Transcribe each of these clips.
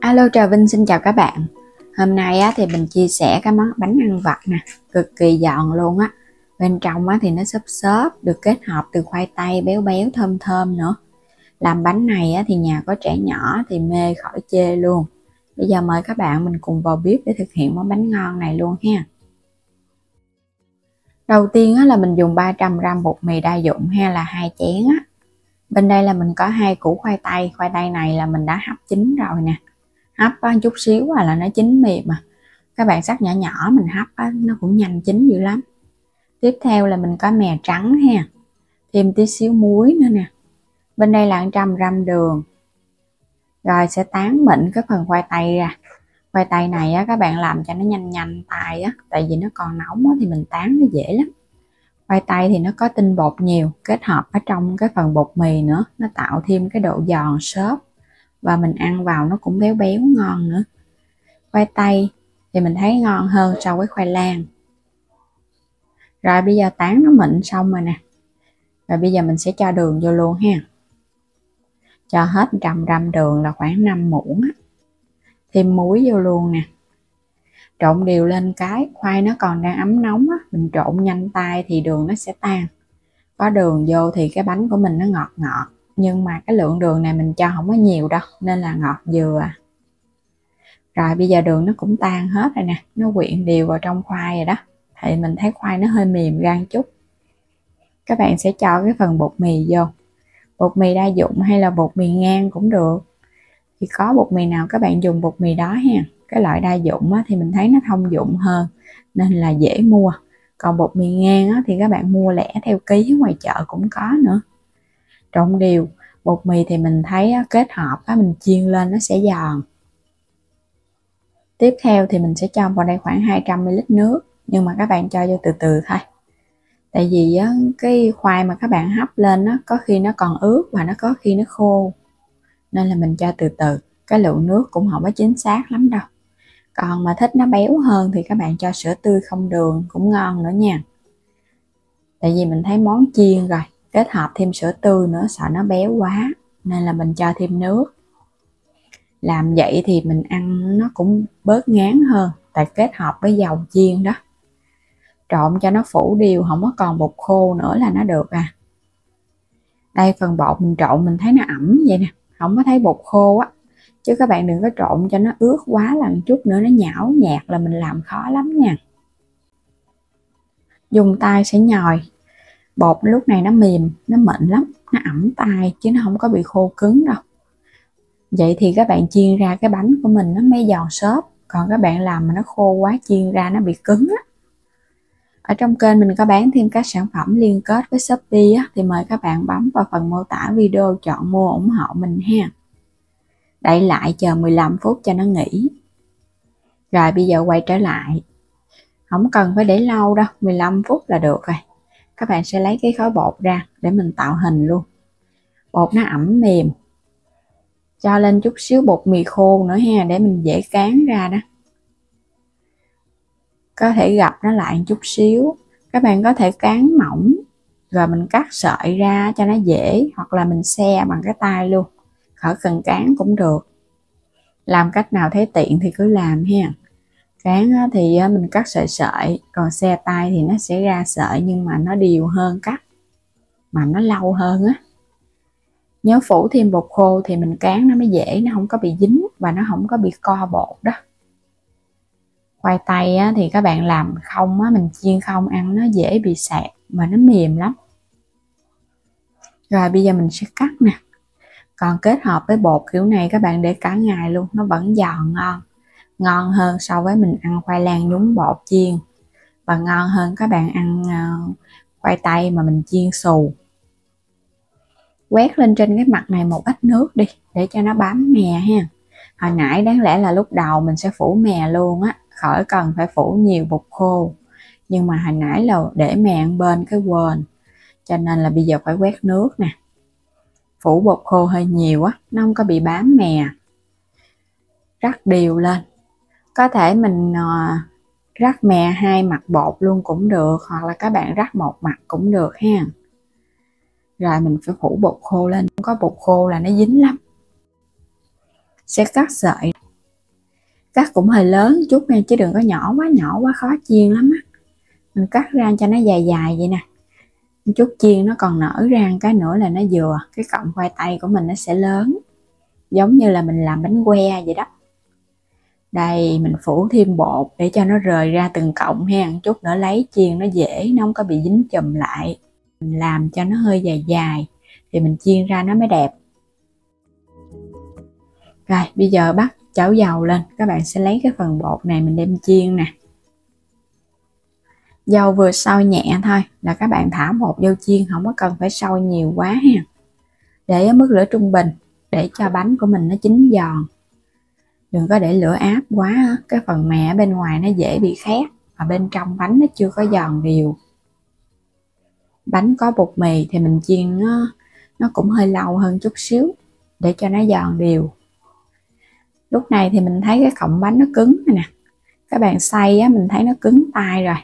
Alo, Trà Vinh xin chào các bạn. Hôm nay thì mình chia sẻ cái món bánh ăn vặt nè, cực kỳ giòn luôn á. Bên trong thì nó xốp xốp, được kết hợp từ khoai tây béo béo thơm thơm nữa. Làm bánh này thì nhà có trẻ nhỏ thì mê khỏi chê luôn. Bây giờ mời các bạn mình cùng vào bếp để thực hiện món bánh ngon này luôn ha. Đầu tiên là mình dùng 300g bột mì đa dụng hay là 2 chén á. Bên đây là mình có 2 củ khoai tây này là mình đã hấp chín rồi nè. Hấp chút xíu là nó chín mềm mà. Các bạn sắc nhỏ nhỏ mình hấp nó cũng nhanh chín dữ lắm. Tiếp theo là mình có mè trắng ha, thêm tí xíu muối nữa nè. Bên đây là 100g đường. Rồi sẽ tán mịn cái phần khoai tây ra. Khoai tây này các bạn làm cho nó nhanh tay tại vì nó còn nóng thì mình tán nó dễ lắm. Khoai tây thì nó có tinh bột nhiều, kết hợp ở trong cái phần bột mì nữa, nó tạo thêm cái độ giòn xốp và mình ăn vào nó cũng béo béo ngon nữa. Khoai tây thì mình thấy ngon hơn so với khoai lang. Rồi bây giờ tán nó mịn xong rồi nè. Rồi bây giờ mình sẽ cho đường vô luôn ha. Cho hết 100g đường là khoảng 5 muỗng. Thêm muối vô luôn nè. Trộn đều lên cái khoai nó còn đang ấm nóng mình trộn nhanh tay thì đường nó sẽ tan. Có đường vô thì cái bánh của mình nó ngọt ngọt. Nhưng mà cái lượng đường này mình cho không có nhiều đâu nên là ngọt vừa. Rồi bây giờ đường nó cũng tan hết rồi nè, nó quyện đều vào trong khoai rồi đó. Thì mình thấy khoai nó hơi mềm ra một chút. Các bạn sẽ cho cái phần bột mì vô. Bột mì đa dụng hay là bột mì ngang cũng được. Thì có bột mì nào các bạn dùng bột mì đó ha. Cái loại đa dụng thì mình thấy nó thông dụng hơn nên là dễ mua. Còn bột mì ngang thì các bạn mua lẻ theo ký ngoài chợ cũng có nữa. Trộn đều. Bột mì thì mình thấy kết hợp mình chiên lên nó sẽ giòn. Tiếp theo thì mình sẽ cho vào đây khoảng 200ml nước, nhưng mà các bạn cho vô từ từ thôi. Tại vì cái khoai mà các bạn hấp lên có khi nó còn ướt và nó có khi nó khô. Nên là mình cho từ từ, cái lượng nước cũng không có chính xác lắm đâu. Còn mà thích nó béo hơn thì các bạn cho sữa tươi không đường cũng ngon nữa nha. Tại vì mình thấy món chiên rồi, kết hợp thêm sữa tươi nữa sợ nó béo quá, nên là mình cho thêm nước. Làm vậy thì mình ăn nó cũng bớt ngán hơn, tại kết hợp với dầu chiên đó. Trộn cho nó phủ đều, không có còn bột khô nữa là nó được à. Đây phần bột mình trộn mình thấy nó ẩm vậy nè, không có thấy bột khô chứ các bạn đừng có trộn cho nó ướt quá là một chút nữa nó nhão nhạt là mình làm khó lắm nha. Dùng tay sẽ nhồi. Bột lúc này nó mềm, nó mịn lắm, nó ẩm tay chứ nó không có bị khô cứng đâu. Vậy thì các bạn chiên ra cái bánh của mình nó mới giòn xốp. Còn các bạn làm mà nó khô quá chiên ra nó bị cứng Ở trong kênh mình có bán thêm các sản phẩm liên kết với Shopee thì mời các bạn bấm vào phần mô tả video chọn mua ủng hộ mình ha. Đậy lại chờ 15 phút cho nó nghỉ. Rồi bây giờ quay trở lại. Không cần phải để lâu đâu, 15 phút là được rồi. Các bạn sẽ lấy cái khối bột ra để mình tạo hình luôn. Bột nó ẩm mềm. Cho lên chút xíu bột mì khô nữa ha, để mình dễ cán ra đó. Có thể gập nó lại một chút xíu. Các bạn có thể cán mỏng rồi mình cắt sợi ra cho nó dễ, hoặc là mình xe bằng cái tay luôn, khỏi cần cán cũng được. Làm cách nào thấy tiện thì cứ làm ha. Cán thì mình cắt sợi, còn xe tay thì nó sẽ ra sợi nhưng mà nó đều hơn cắt, mà nó lâu hơn Nhớ phủ thêm bột khô thì mình cán nó mới dễ, nó không có bị dính và nó không có bị co bột đó. Khoai tây thì các bạn làm không mình chiên không ăn nó dễ bị sạc mà nó mềm lắm. Rồi bây giờ mình sẽ cắt nè. Còn kết hợp với bột kiểu này các bạn để cả ngày luôn, nó vẫn giòn ngon. Ngon hơn so với mình ăn khoai lang nhúng bột chiên. Và ngon hơn các bạn ăn khoai tây mà mình chiên xù. Quét lên trên cái mặt này một ít nước đi để cho nó bám mè ha. Hồi nãy đáng lẽ là lúc đầu mình sẽ phủ mè luôn khỏi cần phải phủ nhiều bột khô. Nhưng mà hồi nãy là để mè bên cái quên, cho nên là bây giờ phải quét nước nè. Phủ bột khô hơi nhiều nó không có bị bám mè. Rắc đều lên. Có thể mình rắc mè 2 mặt bột luôn cũng được, hoặc là các bạn rắc 1 mặt cũng được ha. Rồi mình phải phủ bột khô lên, không có bột khô là nó dính lắm. Sẽ cắt sợi. Cắt cũng hơi lớn chút nha, chứ đừng có nhỏ quá khó chiên lắm á. Mình cắt ra cho nó dài dài vậy nè. Chút chiên nó còn nở ra cái nữa là nó vừa, cái cọng khoai tây của mình nó sẽ lớn, giống như là mình làm bánh que vậy đó. Đây, mình phủ thêm bột để cho nó rời ra từng cọng ha, chút nữa lấy chiên nó dễ, nó không có bị dính chùm lại. Mình làm cho nó hơi dài dài thì mình chiên ra nó mới đẹp. Rồi, bây giờ bắt chảo dầu lên, các bạn sẽ lấy cái phần bột này mình đem chiên nè. Dầu vừa sôi nhẹ thôi là các bạn thả bột vô chiên, không có cần phải sôi nhiều quá ha. Để ở mức lửa trung bình để cho bánh của mình nó chín giòn. Đừng có để lửa áp quá, cái phần mè ở bên ngoài nó dễ bị khét, và bên trong bánh nó chưa có giòn đều. Bánh có bột mì thì mình chiên nó cũng hơi lâu hơn chút xíu để cho nó giòn đều. Lúc này thì mình thấy cái cọng bánh nó cứng này nè, các bạn xay á, mình thấy nó cứng tay rồi,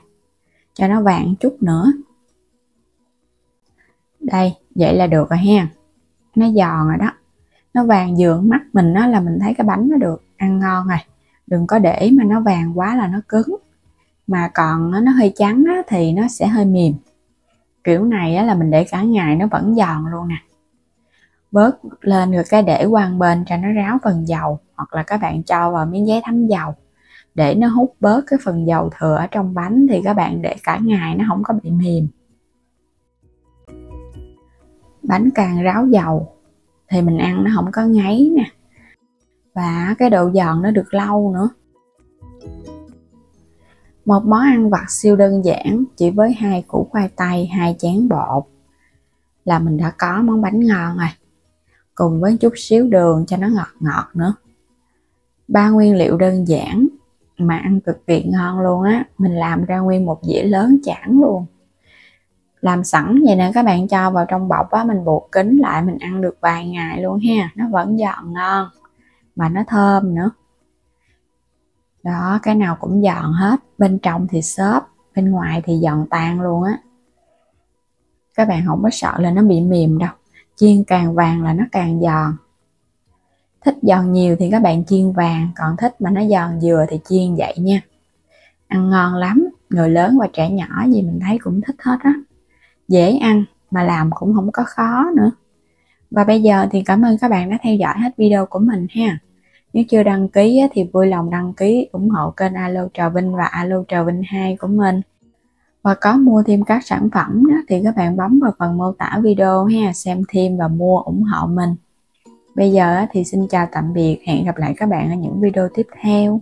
cho nó vàng chút nữa. Đây, vậy là được rồi ha, nó giòn rồi đó, nó vàng vừa mắt mình đó là mình thấy cái bánh nó được ăn ngon rồi. Đừng có để mà nó vàng quá là nó cứng, mà còn nó hơi trắng á, thì nó sẽ hơi mềm. Kiểu này á, là mình để cả ngày nó vẫn giòn luôn nè. Bớt lên rồi cái để qua bên cho nó ráo phần dầu, hoặc là các bạn cho vào miếng giấy thấm dầu để nó hút bớt cái phần dầu thừa ở trong bánh, thì các bạn để cả ngày nó không có bị mềm. Bánh càng ráo dầu thì mình ăn nó không có ngấy nè, và cái độ giòn nó được lâu nữa. Một món ăn vặt siêu đơn giản, chỉ với 2 củ khoai tây, 2 chén bột là mình đã có món bánh ngon rồi, cùng với chút xíu đường cho nó ngọt ngọt nữa. 3 nguyên liệu đơn giản mà ăn cực kỳ ngon luôn á. Mình làm ra nguyên một dĩa lớn chản luôn. Làm sẵn vậy nè, các bạn cho vào trong bọc á, mình buộc kín lại, mình ăn được vài ngày luôn ha, nó vẫn giòn ngon mà nó thơm nữa. Đó, cái nào cũng giòn hết, bên trong thì xốp, bên ngoài thì giòn tan luôn á. Các bạn không có sợ là nó bị mềm đâu, chiên càng vàng là nó càng giòn. Thích giòn nhiều thì các bạn chiên vàng, còn thích mà nó giòn vừa thì chiên vậy nha. Ăn ngon lắm, người lớn và trẻ nhỏ gì mình thấy cũng thích hết á. Dễ ăn mà làm cũng không có khó nữa. Và bây giờ thì cảm ơn các bạn đã theo dõi hết video của mình ha. Nếu chưa đăng ký thì vui lòng đăng ký ủng hộ kênh Alo Trà Vinh và Alo Trà Vinh 2 của mình. Và có mua thêm các sản phẩm đó, thì các bạn bấm vào phần mô tả video ha, xem thêm và mua ủng hộ mình. Bây giờ thì xin chào tạm biệt, hẹn gặp lại các bạn ở những video tiếp theo.